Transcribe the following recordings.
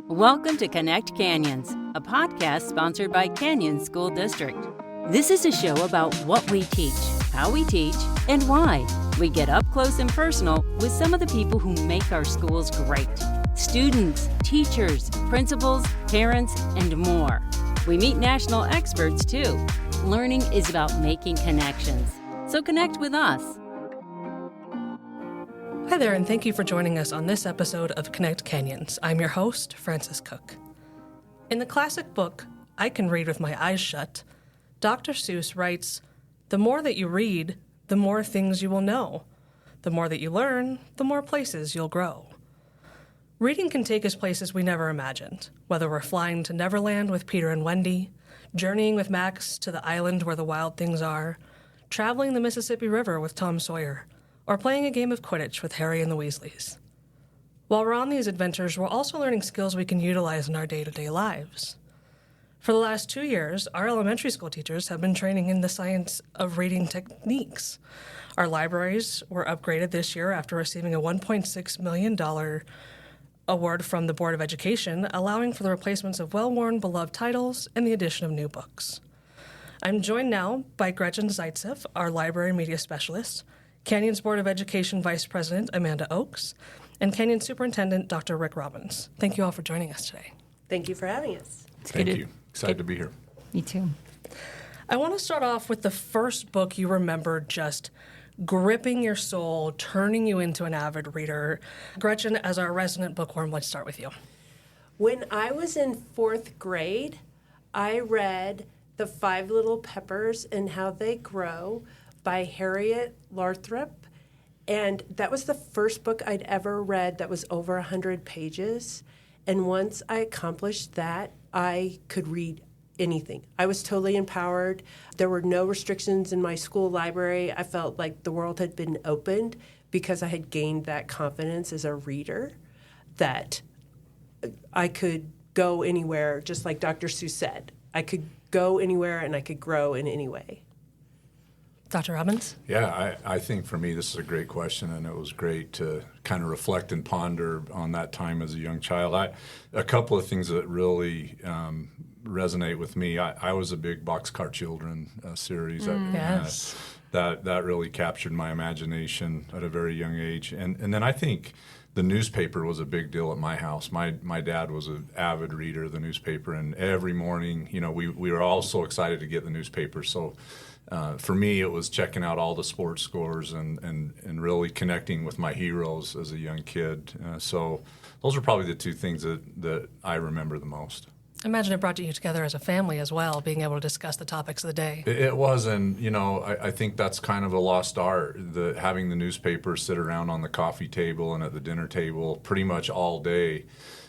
Welcome to Connect Canyons, a podcast sponsored by Canyons School District. This is a show about what we teach, how we teach, and why. We get up close and personal with some of the people who make our schools great. Students, teachers, principals, parents, and more. We meet national experts too. Learning is about making connections. So connect with us. Hi there, and thank you for joining us on this episode of Connect Canyons. I'm your host, Frances Cook. In the classic book, I Can Read With My Eyes Shut, Dr. Seuss writes, "The more that you read, the more things you will know. The more that you learn, the more places you'll grow." Reading can take us places we never imagined, whether we're flying to Neverland with Peter and Wendy, journeying with Max to the island where the wild things are, traveling the Mississippi River with Tom Sawyer, or playing a game of Quidditch with Harry and the Weasleys. While we're on these adventures, we're also learning skills we can utilize in our day-to-day lives. For the last 2 years, our elementary school teachers have been training in the science of reading techniques. Our libraries were upgraded this year after receiving a $1.6 million award from the Board of Education, allowing for the replacements of well-worn, beloved titles and the addition of new books. I'm joined now by Gretchen Zaitzeff, our library media specialist, Canyons Board of Education Vice President Amanda Oakes, and Canyons Superintendent Dr. Rick Robbins. Thank you all for joining us today. Thank you for having us. Thank you. Excited to be here. Me too. I want to start off with the first book you remember just gripping your soul, turning you into an avid reader. Gretchen, as our resident bookworm, let's start with you. When I was in 4th grade, I read The 5 Little Peppers and How They Grow by Harriet Lathrop, and that was the first book I'd ever read that was over 100 pages. And once I accomplished that, I could read anything. I was totally empowered. There were no restrictions in my school library. I felt like the world had been opened because I had gained that confidence as a reader that I could go anywhere, just like Dr. Seuss said. I could go anywhere and I could grow in any way. Dr. Robbins? Yeah, I think for me this is a great question, and it was great to kind of reflect and ponder on that time as a young child. A couple of things that really resonate with me. I was a big Boxcar Children series. Yes. That really captured my imagination at a very young age. And then I think the newspaper was a big deal at my house. My dad was an avid reader of the newspaper, and every morning, we were all so excited to get the newspaper. So for me, it was checking out all the sports scores and really connecting with my heroes as a young kid. So those are probably the two things that I remember the most. I imagine it brought you together as a family as well, being able to discuss the topics of the day. It was, and I think that's kind of a lost art, having the newspaper sit around on the coffee table and at the dinner table pretty much all day.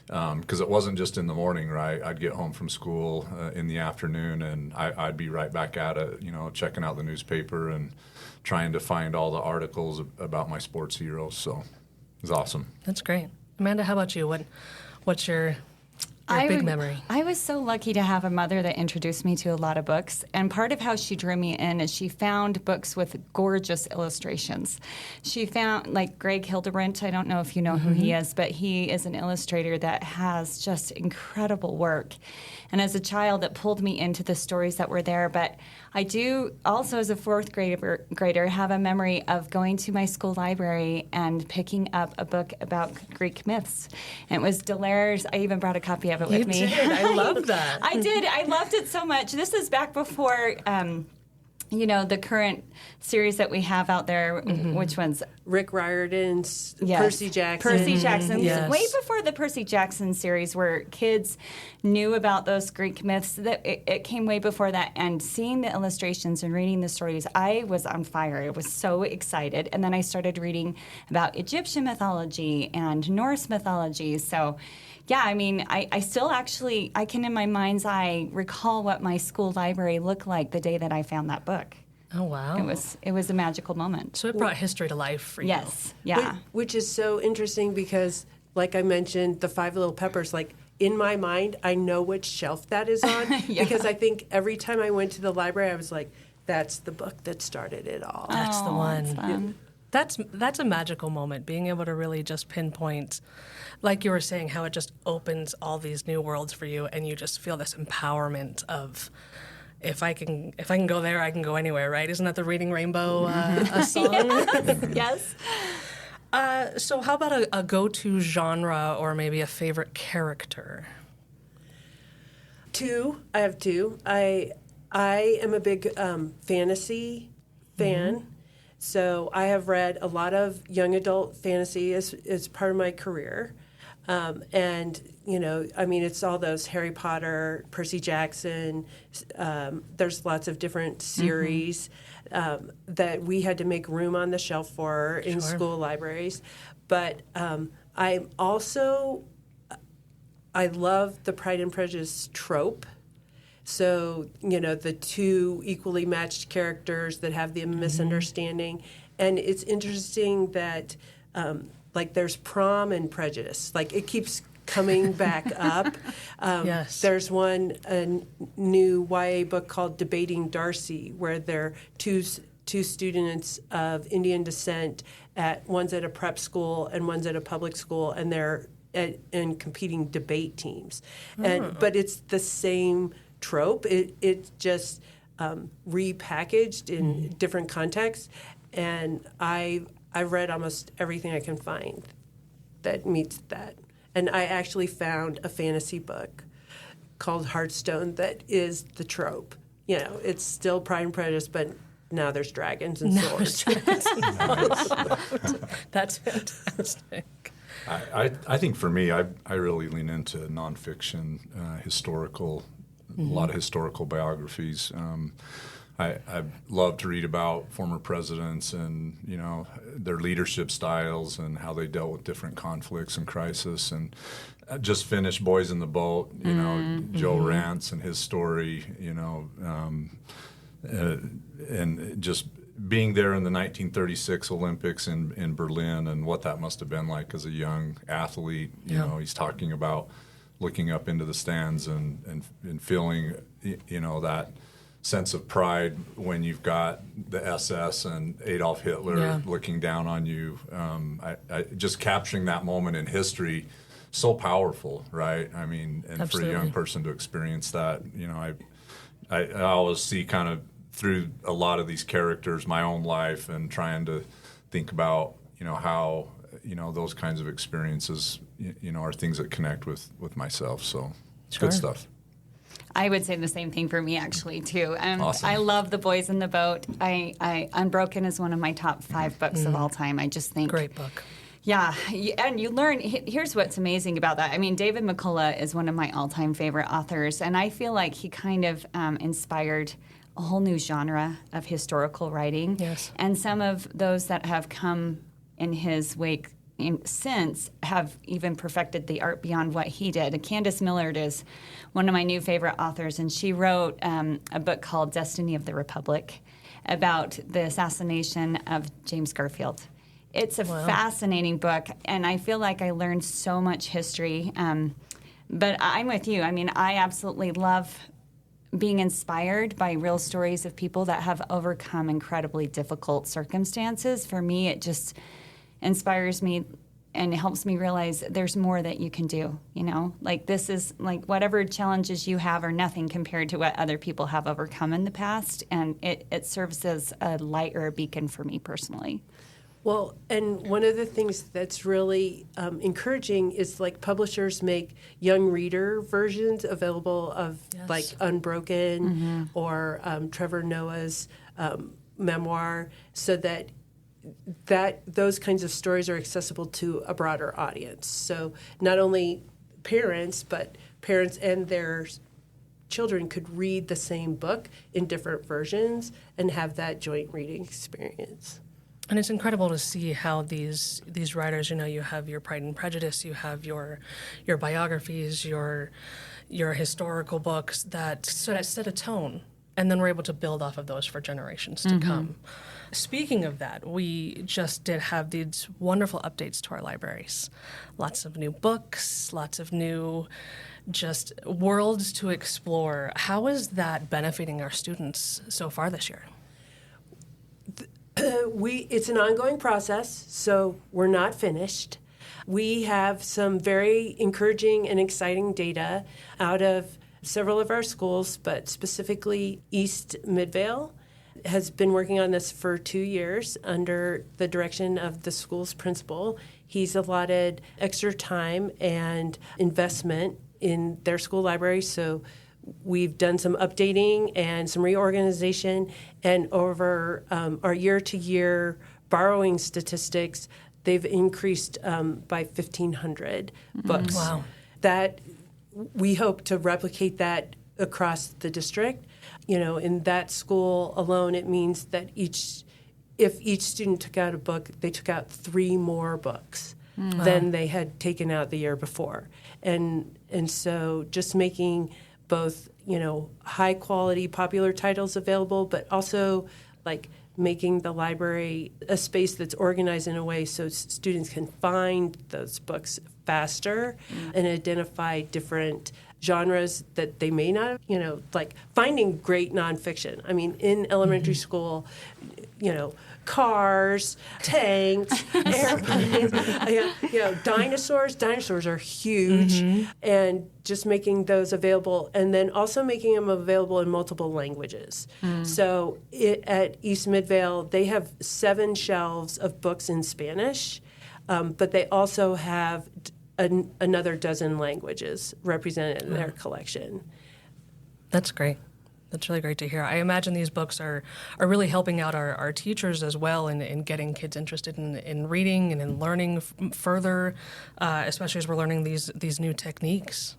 Because it wasn't just in the morning, right? I'd get home from school in the afternoon, and I'd be right back at it, checking out the newspaper and trying to find all the articles about my sports heroes. So it was awesome. That's great. Amanda, how about you? What's your big memory? I was so lucky to have a mother that introduced me to a lot of books. And part of how she drew me in is she found books with gorgeous illustrations. She found, like Greg Hildebrandt, I don't know if you know who he is, but he is an illustrator that has just incredible work. And as a child, it pulled me into the stories that were there. But I do also, as a 4th grader, have a memory of going to my school library and picking up a book about Greek myths. And it was Delaire's. I even brought a copy of it with me. You did. I love that. I did. I loved it so much. This is back before, the current series that we have out there. Which one's? Rick Riordan's, Yes. Percy Jackson. Percy Jackson. Yes. Way before the Percy Jackson series where kids knew about those Greek myths. That it came way before that. And seeing the illustrations and reading the stories, I was on fire. I was so excited. And then I started reading about Egyptian mythology and Norse mythology. So, yeah, I mean, I still actually, I can in my mind's eye recall what my school library looked like the day that I found that book. Oh, wow. It was a magical moment. So it brought history to life for you. Yes, yeah. Which is so interesting because, like I mentioned, the 5 Little Peppers, like in my mind, I know which shelf that is on because I think every time I went to the library, I was like, that's the book that started it all. That's the one. That's fun. That's a magical moment, being able to really just pinpoint, like you were saying, how it just opens all these new worlds for you, and you just feel this empowerment of, if I can go there, I can go anywhere, right? Isn't that the Reading Rainbow a song? Yes. So how about a go-to genre or maybe a favorite character? I have two. I am a big fantasy fan. So I have read a lot of young adult fantasy as part of my career. And, it's all those Harry Potter, Percy Jackson. There's lots of different series that we had to make room on the shelf for in school libraries. But I love the Pride and Prejudice trope. So, the two equally matched characters that have the misunderstanding. And it's interesting that, there's prom and prejudice. Like, it keeps coming back up. Yes. There's a new YA book called Debating Darcy, where they're two students of Indian descent, one's at a prep school and one's at a public school, and they're in competing debate teams. But it's the same trope. It's just repackaged in different contexts, and I've read almost everything I can find that meets that. And I actually found a fantasy book called Hearthstone that is the trope. It's still Pride and Prejudice, but now there's dragons and swords. That's fantastic. I think for me, I really lean into nonfiction, historical, a lot of historical biographies. I love to read about former presidents and, their leadership styles and how they dealt with different conflicts and crisis. And I just finished Boys in the Boat, Joe Rance and his story, and just being there in the 1936 Olympics in Berlin and what that must have been like as a young athlete. He's talking about looking up into the stands and feeling, that sense of pride when you've got the SS and Adolf Hitler looking down on you. I just capturing that moment in history, so powerful, right? I mean, and Absolutely. For a young person to experience that, I always see kind of through a lot of these characters my own life and trying to think about, how, those kinds of experiences, are things that connect with myself. So it's good stuff. I would say the same thing for me, actually, too. Awesome. I love The Boys in the Boat. Unbroken is one of my top 5 books of all time. I just think... Great book. Yeah, and you learn... Here's what's amazing about that. I mean, David McCullough is one of my all-time favorite authors, and I feel like he kind of inspired a whole new genre of historical writing. Yes. And some of those that have come in his wake since have even perfected the art beyond what he did. Candace Millard is one of my new favorite authors, and she wrote a book called Destiny of the Republic about the assassination of James Garfield. It's a fascinating book, and I feel like I learned so much history. But I'm with you. I mean, I absolutely love being inspired by real stories of people that have overcome incredibly difficult circumstances. For me, it just inspires me and helps me realize there's more that you can do, Like, this is, like, whatever challenges you have are nothing compared to what other people have overcome in the past, and it serves as a light or a beacon for me personally. Well, and one of the things that's really encouraging is, like, publishers make young reader versions available of, like, Unbroken or Trevor Noah's memoir, so that those kinds of stories are accessible to a broader audience. So not only parents, but parents and their children could read the same book in different versions and have that joint reading experience. And it's incredible to see how these writers, you have your Pride and Prejudice, you have your biographies, your historical books that sort of set a tone, and then we're able to build off of those for generations to come. Speaking of that, we just did have these wonderful updates to our libraries. Lots of new books, lots of new just worlds to explore. How is that benefiting our students so far this year? It's an ongoing process, so we're not finished. We have some very encouraging and exciting data out of several of our schools, but specifically East Midvale has been working on this for 2 years under the direction of the school's principal. He's allotted extra time and investment in their school library, so we've done some updating and some reorganization, and over our year-to-year borrowing statistics, they've increased by 1,500 books. Wow. That we hope to replicate that across the district. In that school alone, it means that if each student took out a book, they took out 3 more books than they had taken out the year before. And so just making both, high quality popular titles available, but also like making the library a space that's organized in a way so students can find those books faster and identify different genres that they may not, like finding great nonfiction. I mean, in elementary school, cars, tanks, airplanes, dinosaurs. Dinosaurs are huge, and just making those available, and then also making them available in multiple languages. So at East Midvale, they have 7 shelves of books in Spanish, but they also have another dozen languages represented in their collection. That's great. That's really great to hear. I imagine these books are really helping out our teachers as well in getting kids interested in reading and in learning further, especially as we're learning these new techniques.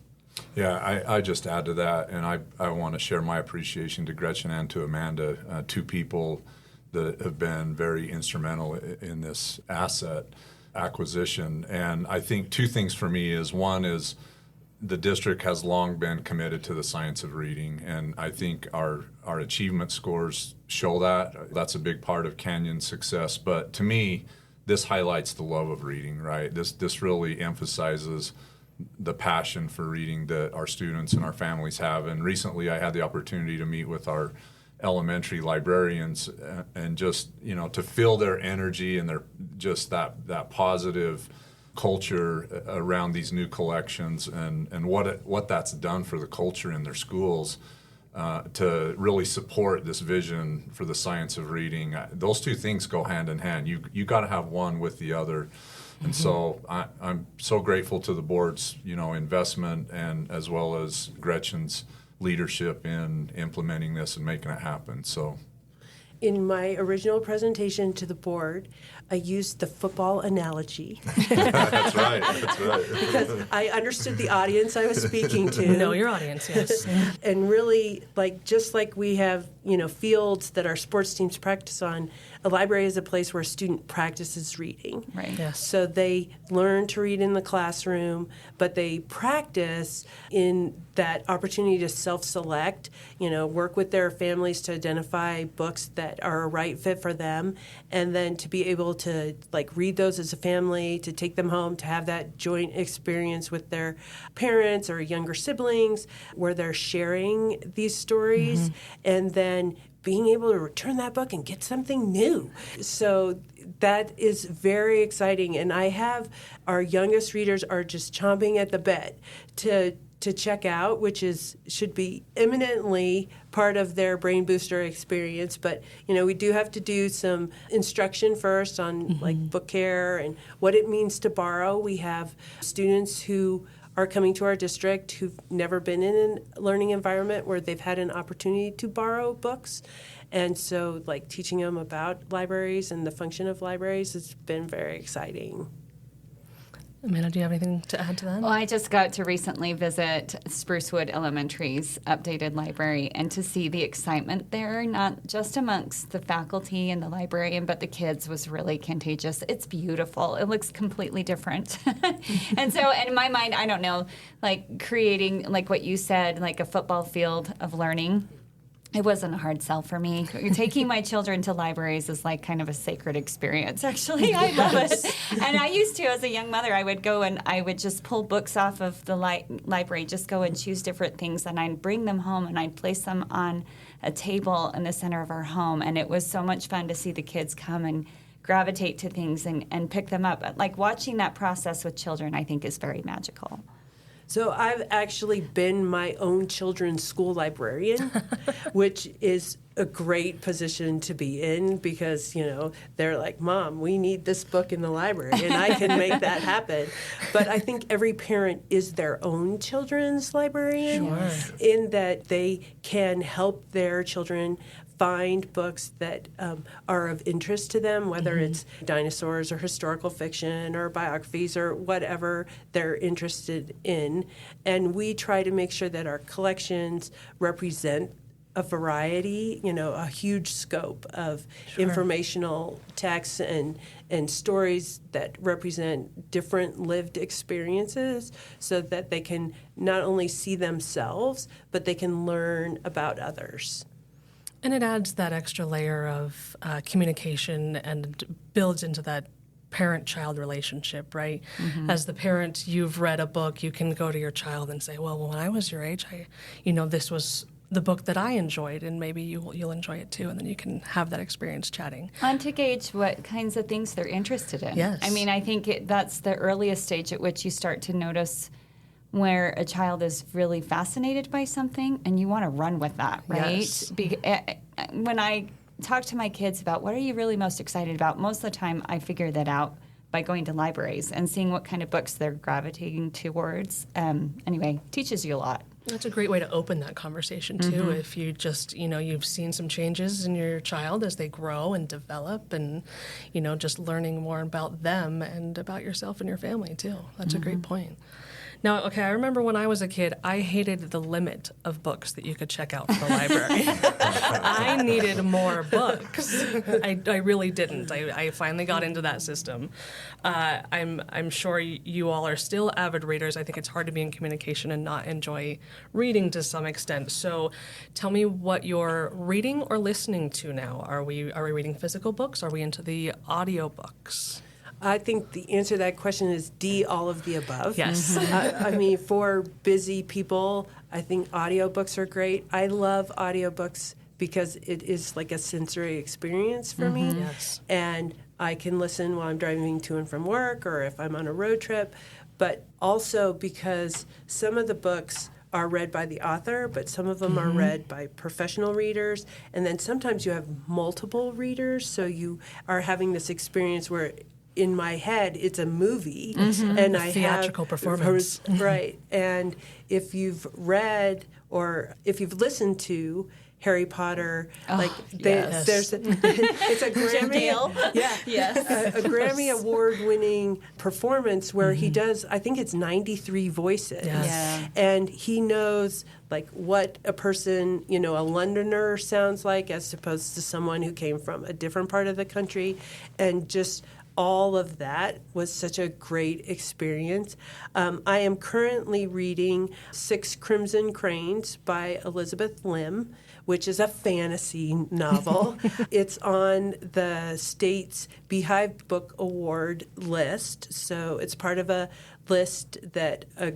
Yeah, I just add to that, and I want to share my appreciation to Gretchen and to Amanda, 2 people that have been very instrumental in this asset acquisition. And I think 2 things for me is, one is the district has long been committed to the science of reading, and I think our achievement scores show that. That's a big part of Canyon's success. But to me, this highlights the love of reading, right? This really emphasizes the passion for reading that our students and our families have. And recently I had the opportunity to meet with our elementary librarians and just, to feel their energy and their just that positive culture around these new collections and what that's done for the culture in their schools to really support this vision for the science of reading. Those 2 things go hand in hand. You got to have one with the other. And so I'm so grateful to the board's, investment, and as well as Gretchen's leadership in implementing this and making it happen. So, in my original presentation to the board, I used the football analogy. That's right. Because I understood the audience I was speaking to. Know your audience, yes. And really, just like we have, fields that our sports teams practice on, a library is a place where a student practices reading. Right. Yes. So they learn to read in the classroom, but they practice in that opportunity to self-select, work with their families to identify books that are a right fit for them, and then to be able to read those as a family, to take them home, to have that joint experience with their parents or younger siblings where they're sharing these stories, and then being able to return that book and get something new. So that is very exciting. And I have our youngest readers are just chomping at the bit to check out, which should be eminently part of their brain booster experience. But we do have to do some instruction first on book care and what it means to borrow. We have students who are coming to our district who've never been in a learning environment where they've had an opportunity to borrow books. And so teaching them about libraries and the function of libraries has been very exciting. Amanda, do you have anything to add to that? Well, I just got to recently visit Sprucewood Elementary's updated library, and to see the excitement there, not just amongst the faculty and the librarian, but the kids, was really contagious. It's beautiful. It looks completely different. And so in my mind, I don't know, creating, what you said, a football field of learning. It wasn't a hard sell for me. Taking my children to libraries is like kind of a sacred experience, actually. I love it. And I used to, as a young mother, I would go and I would just pull books off of the library, just go and choose different things, and I'd bring them home and I'd place them on a table in the center of our home. And it was so much fun to see the kids come and gravitate to things and pick them up. Like watching that process with children, I think, is very magical. So I've actually been my own children's school librarian, which is a great position to be in because, they're like, Mom, we need this book in the library, and I can make that happen. But I think every parent is their own children's librarian in that they can help their children find books that are of interest to them, whether it's dinosaurs or historical fiction or biographies or whatever they're interested in. And we try to make sure that our collections represent a variety, a huge scope of informational texts and stories that represent different lived experiences so that they can not only see themselves, but they can learn about others. And it adds that extra layer of communication and builds into that parent-child relationship, right? As the parent, you've read a book, you can go to your child and say, well, when I was your age, this was the book that I enjoyed, and maybe you'll enjoy it too, and then you can have that experience chatting. And to gauge what kinds of things they're interested in. Yes. I mean, I think that's the earliest stage at which you start to notice where a child is really fascinated by something and you want to run with that, right? Yes. When I talk to my kids about what are you really most excited about, most of the time I figure that out by going to libraries and seeing what kind of books they're gravitating towards. Anyway, teaches you a lot. That's a great way to open that conversation, too, if you just, you've seen some changes in your child as they grow and develop and, just learning more about them and about yourself and your family, too. That's a great point. Now, okay, I remember when I was a kid, I hated the limit of books that you could check out from the library. I needed more books. I really didn't. I finally got into that system. I'm sure you all are still avid readers. I think it's hard to be in communication and not enjoy reading to some extent. So tell me what you're reading or listening to now. Are we reading physical books? Are we into the audiobooks? I think the answer to that question is D, all of the above. Yes. I mean, for busy people, I think audiobooks are great. I love audiobooks because it is like a sensory experience for me. Yes. And I can listen while I'm driving to and from work or if I'm on a road trip, but also because some of the books are read by the author, but some of them are read by professional readers. And then sometimes you have multiple readers, so you are having this experience where in my head, it's a movie, and I theatrical have performance, right? And if you've read or if you've listened to Harry Potter, there's it's a Grammy, a Grammy award-winning performance where he does. I think it's 93 voices, and he knows like what a person, a Londoner sounds like as opposed to someone who came from a different part of the country, and just all of that was such a great experience. I am currently reading 6 Crimson Cranes by Elizabeth Lim, which is a fantasy novel. It's on the state's Beehive Book Award list, so it's part of a list that a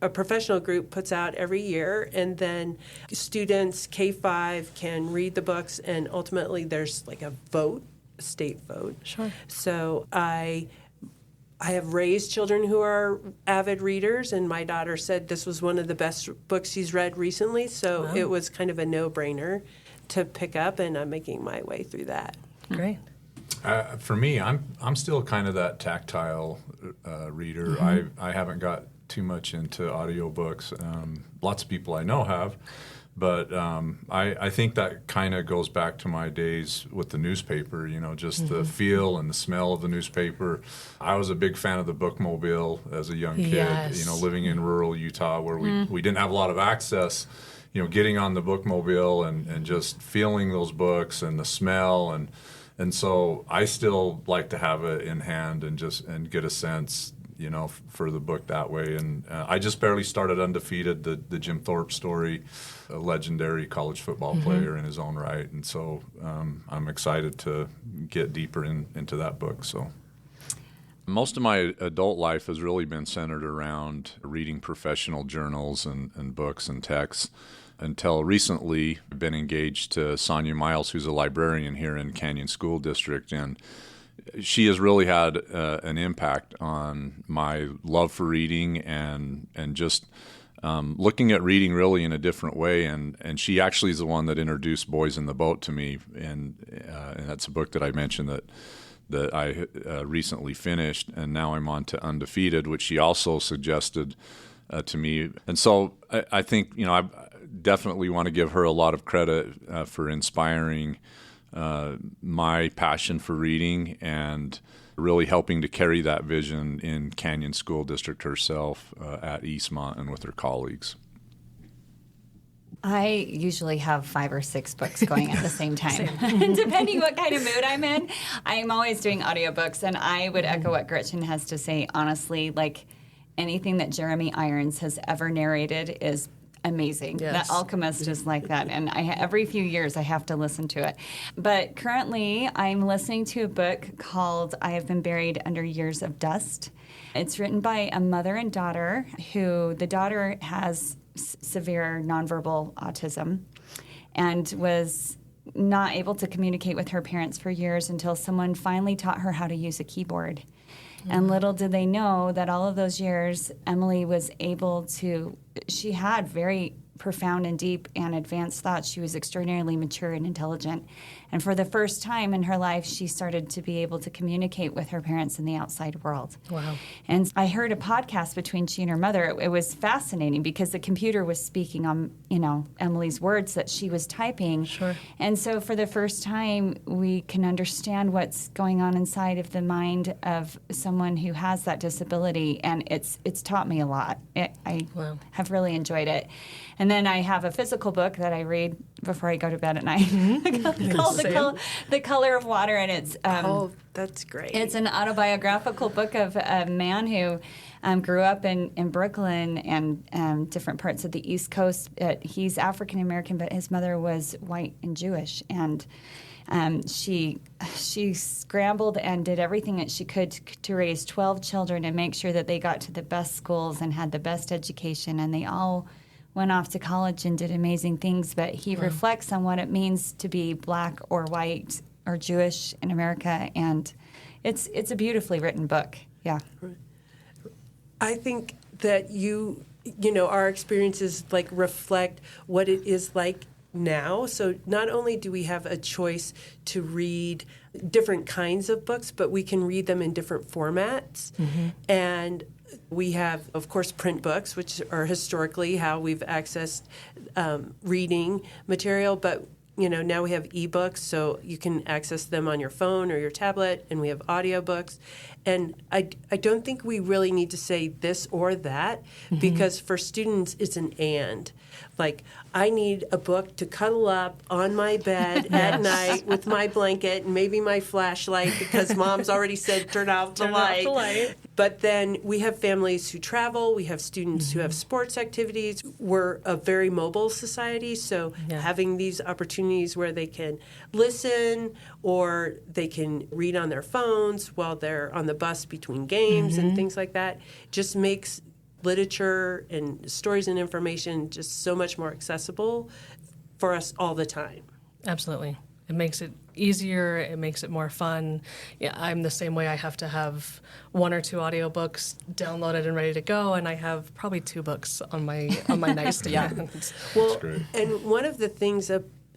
professional group puts out every year, and then students K-5 can read the books, and ultimately there's like a vote, state vote. Sure. So I have raised children who are avid readers, and my daughter said this was one of the best books she's read recently, so it was kind of a no-brainer to pick up, and I'm making my way through that. Great. For me, I'm still kind of that tactile reader. I haven't got too much into audiobooks. Lots of people I know have. But I think that kind of goes back to my days with the newspaper, just the feel and the smell of the newspaper. I was a big fan of the bookmobile as a young kid, living in rural Utah where we didn't have a lot of access, getting on the bookmobile and just feeling those books and the smell. And so I still like to have it in hand and get a sense, for the book that way. And I just barely started Undefeated, the Jim Thorpe story, a legendary college football player in his own right. And so I'm excited to get deeper into that book. So most of my adult life has really been centered around reading professional journals and books and texts. Until recently, I've been engaged to Sonia Miles, who's a librarian here in Canyons School District, and she has really had an impact on my love for reading and just looking at reading really in a different way. And she actually is the one that introduced Boys in the Boat to me, and that's a book that I mentioned that I recently finished, and now I'm on to Undefeated, which she also suggested to me. And so I think, I definitely want to give her a lot of credit for inspiring my passion for reading and really helping to carry that vision in Canyon School District herself at Eastmont and with her colleagues. I usually have 5 or 6 books going at the same time. Depending what kind of mood I'm in, I'm always doing audiobooks, and I would echo what Gretchen has to say. Honestly, like anything that Jeremy Irons has ever narrated is amazing. Yes. The Alchemist is like that, and every few years I have to listen to it. But currently I'm listening to a book called I Have Been Buried Under Years of Dust. It's written by a mother and daughter who the daughter has severe nonverbal autism and was not able to communicate with her parents for years until someone finally taught her how to use a keyboard. And little did they know that all of those years, Emily was able to, she had very profound and deep and advanced thoughts. She was extraordinarily mature and intelligent. And for the first time in her life, she started to be able to communicate with her parents in the outside world. Wow. And I heard a podcast between she and her mother. It was fascinating because the computer was speaking on, Emily's words that she was typing. Sure. And so for the first time, we can understand what's going on inside of the mind of someone who has that disability. And it's taught me a lot. I Wow. have really enjoyed it. And then I have a physical book that I read before I go to bed at night called The Color of Water, and it's that's great. It's an autobiographical book of a man who grew up in Brooklyn and different parts of the East Coast. He's African American, but his mother was white and Jewish, and she scrambled and did everything that she could to raise 12 children and make sure that they got to the best schools and had the best education, and they all went off to college and did amazing things. But he reflects on what it means to be black or white or Jewish in America, and it's a beautifully written book. Yeah. I think that our experiences reflect what it is like now. So not only do we have a choice to read different kinds of books, but we can read them in different formats. And we have, of course, print books, which are historically how we've accessed reading material, but now we have ebooks, so you can access them on your phone or your tablet, and we have audiobooks. And I don't think we really need to say this or that, because for students it's an and. Like, I need a book to cuddle up on my bed at night with my blanket and maybe my flashlight, because mom's already said turn off the light. But then we have families who travel. We have students who have sports activities. We're a very mobile society, so having these opportunities where they can listen or they can read on their phones while they're on the bus between games and things like that just makes literature and stories and information just so much more accessible for us all the time. Absolutely. It makes it easier. It makes it more fun. Yeah, I'm the same way. I have to have 1 or 2 audiobooks downloaded and ready to go, and I have probably 2 books on my nightstand. Well, and one of the things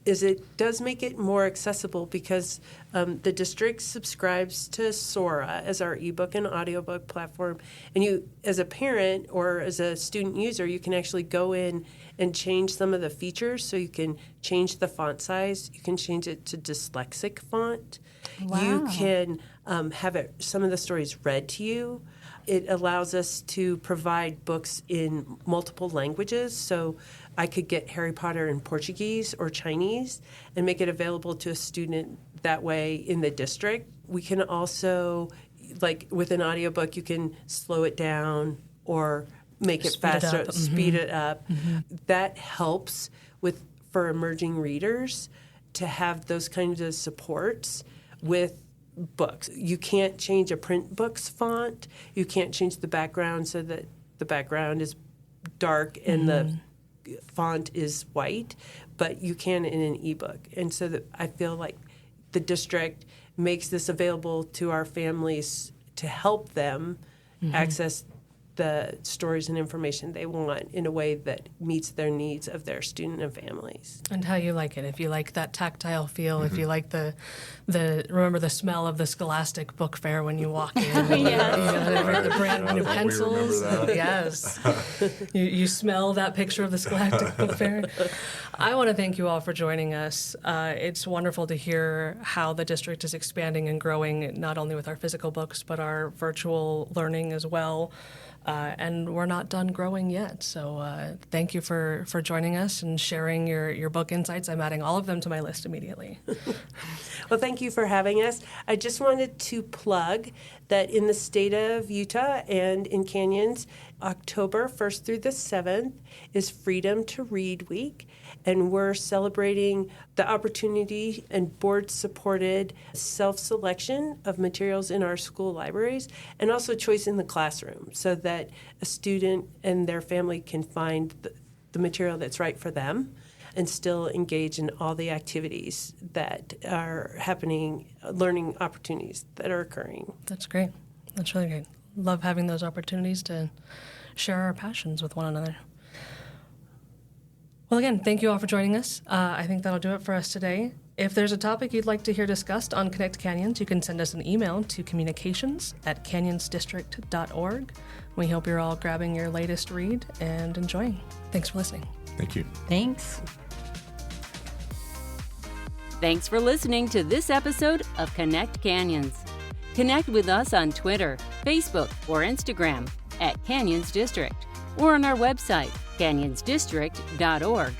is it does make it more accessible because the district subscribes to Sora as our ebook and audiobook platform. And you, as a parent or as a student user, you can actually go in and change some of the features. So you can change the font size. You can change it to dyslexic font. Wow. You can have some of the stories read to you. It allows us to provide books in multiple languages. So I could get Harry Potter in Portuguese or Chinese and make it available to a student that way in the district. We can also like with an audiobook, you can slow it down or make it faster, speed it up. That helps for emerging readers to have those kinds of supports with books. You can't change a print book's font. You can't change the background so that the background is dark and the font is white, but you can in an ebook. And so that I feel like the district makes this available to our families to help them access the stories and information they want in a way that meets their needs of their student and families. And how you like it. If you like that tactile feel, if you like remember the smell of the Scholastic Book Fair when you walk in. The brand new pencils. Yes. You smell that picture of the Scholastic Book Fair. I want to thank you all for joining us. It's wonderful to hear how the district is expanding and growing, not only with our physical books, but our virtual learning as well. And we're not done growing yet. So thank you for joining us and sharing your book insights. I'm adding all of them to my list immediately. Well, thank you for having us. I just wanted to plug that in the state of Utah and in Canyons, October 1st through the 7th is Freedom to Read Week. And we're celebrating the opportunity and board-supported self-selection of materials in our school libraries, and also choice in the classroom, so that a student and their family can find the material that's right for them and still engage in all the activities that are happening, learning opportunities that are occurring. That's great. That's really great. Love having those opportunities to share our passions with one another. Well, again, thank you all for joining us. I think that'll do it for us today. If there's a topic you'd like to hear discussed on Connect Canyons, you can send us an email to communications@canyonsdistrict.org. We hope you're all grabbing your latest read and enjoying. Thanks for listening. Thank you. Thanks. Thanks for listening to this episode of Connect Canyons. Connect with us on Twitter, Facebook, or Instagram @Canyons District, or on our website, canyonsdistrict.org.